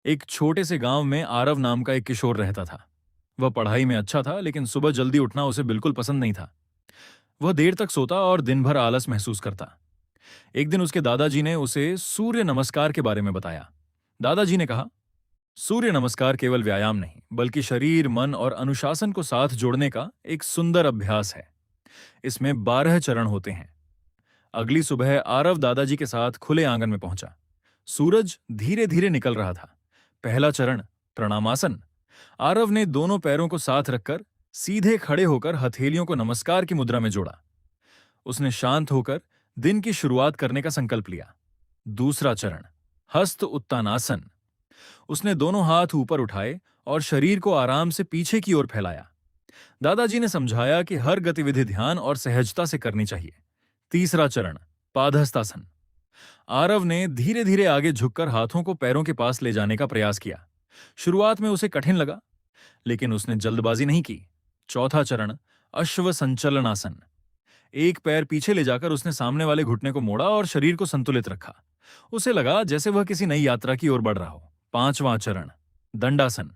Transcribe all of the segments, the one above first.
एक छोटे से गांव में आरव नाम का एक किशोर रहता था। वह पढ़ाई में अच्छा था, लेकिन सुबह जल्दी उठना उसे बिल्कुल पसंद नहीं था। वह देर तक सोता और दिन भर आलस महसूस करता। एक दिन उसके दादाजी ने उसे सूर्य नमस्कार के बारे में बताया। दादाजी ने कहा, सूर्य नमस्कार केवल व्यायाम नहीं, बल्कि शरीर, मन और अनुशासन को साथ जोड़ने का एक सुंदर अभ्यास है। इसमें 12 चरण होते हैं। अगली सुबह आरव दादाजी के साथ खुले आंगन में पहुंचा। सूरज धीरे धीरे निकल रहा था। पहला चरण, प्रणामासन। आरव ने दोनों पैरों को साथ रखकर सीधे खड़े होकर हथेलियों को नमस्कार की मुद्रा में जोड़ा। उसने शांत होकर दिन की शुरुआत करने का संकल्प लिया। दूसरा चरण, हस्त उत्तानासन। उसने दोनों हाथ ऊपर उठाए और शरीर को आराम से पीछे की ओर फैलाया। दादाजी ने समझाया कि हर गतिविधि ध्यान और सहजता से करनी चाहिए। तीसरा चरण, पादहस्तासन। आरव ने धीरे धीरे आगे झुककर हाथों को पैरों के पास ले जाने का प्रयास किया। शुरुआत में उसे कठिन लगा, लेकिन उसने जल्दबाजी नहीं की। चौथा चरण, अश्व संचलनासन। एक पैर पीछे ले जाकर उसने सामने वाले घुटने को मोड़ा और शरीर को संतुलित रखा। उसे लगा जैसे वह किसी नई यात्रा की ओर बढ़ रहा हो। पांचवां चरण, दंडासन।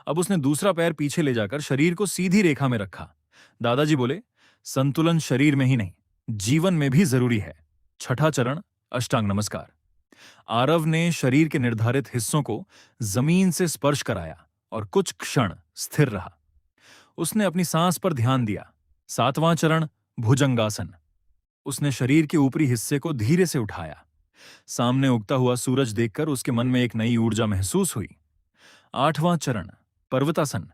अब उसने दूसरा पैर पीछे ले जाकर शरीर को सीधी रेखा में रखा। दादाजी बोले, संतुलन शरीर में ही नहीं, जीवन में भी जरूरी है। छठा चरण, अष्टांग नमस्कार। आरव ने शरीर के निर्धारित हिस्सों को जमीन से स्पर्श कराया और कुछ क्षण स्थिर रहा। उसने अपनी सांस पर ध्यान दिया। सातवां चरण, भुजंगासन। उसने शरीर के ऊपरी हिस्से को धीरे से उठाया। सामने उगता हुआ सूरज देखकर उसके मन में एक नई ऊर्जा महसूस हुई। आठवां चरण, पर्वतासन।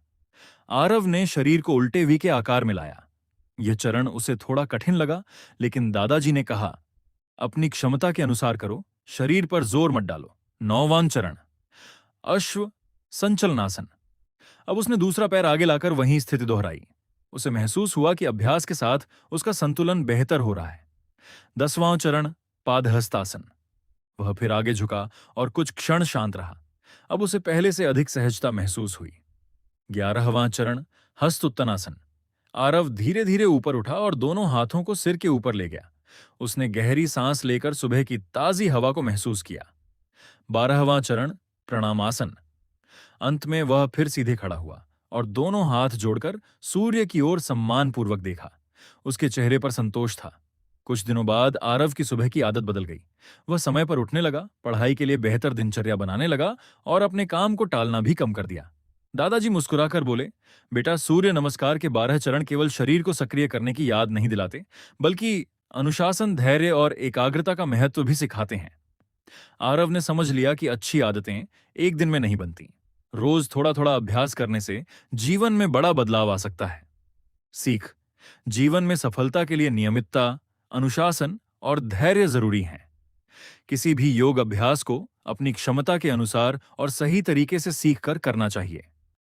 आरव ने शरीर को उल्टे वी के आकार में लाया। यह चरण उसे थोड़ा कठिन लगा, लेकिन दादाजी ने कहा, अपनी क्षमता के अनुसार करो, शरीर पर जोर मत डालो। नौवां चरण, अश्व संचलनासन। अब उसने दूसरा पैर आगे लाकर वहीं स्थिति दोहराई। उसे महसूस हुआ कि अभ्यास के साथ उसका संतुलन बेहतर हो रहा है। 10वां चरण, पादहस्तासन। वह फिर आगे झुका और कुछ क्षण शांत रहा। अब उसे पहले से अधिक सहजता महसूस हुई। 11वां चरण, हस्त उत्तानासन। आरव धीरे धीरे ऊपर उठा और दोनों हाथों को सिर के ऊपर ले गया। उसने गहरी सांस लेकर सुबह की ताजी हवा को महसूस किया। 12वां चरण, प्रणामासन। अंत में वह फिर सीधे खड़ा हुआ और दोनों हाथ जोड़कर सूर्य की ओर सम्मानपूर्वक देखा। उसके चेहरे पर संतोष था। कुछ दिनों बाद आरव की सुबह की आदत बदल गई। वह समय पर उठने लगा, पढ़ाई के लिए बेहतर दिनचर्या बनाने लगा और अपने काम को टालना भी कम कर दिया। दादाजी मुस्कुराकर बोले, बेटा, सूर्य नमस्कार के 12 चरण केवल शरीर को सक्रिय करने की याद नहीं दिलाते, बल्कि अनुशासन, धैर्य और एकाग्रता का महत्व भी सिखाते हैं। आरव ने समझ लिया कि अच्छी आदतें एक दिन में नहीं बनती। रोज थोड़ा थोड़ा अभ्यास करने से जीवन में बड़ा बदलाव आ सकता है। सीख, जीवन में सफलता के लिए नियमितता, अनुशासन और धैर्य जरूरी हैं। किसी भी योग अभ्यास को अपनी क्षमता के अनुसार और सही तरीके से सीख कर करना चाहिए।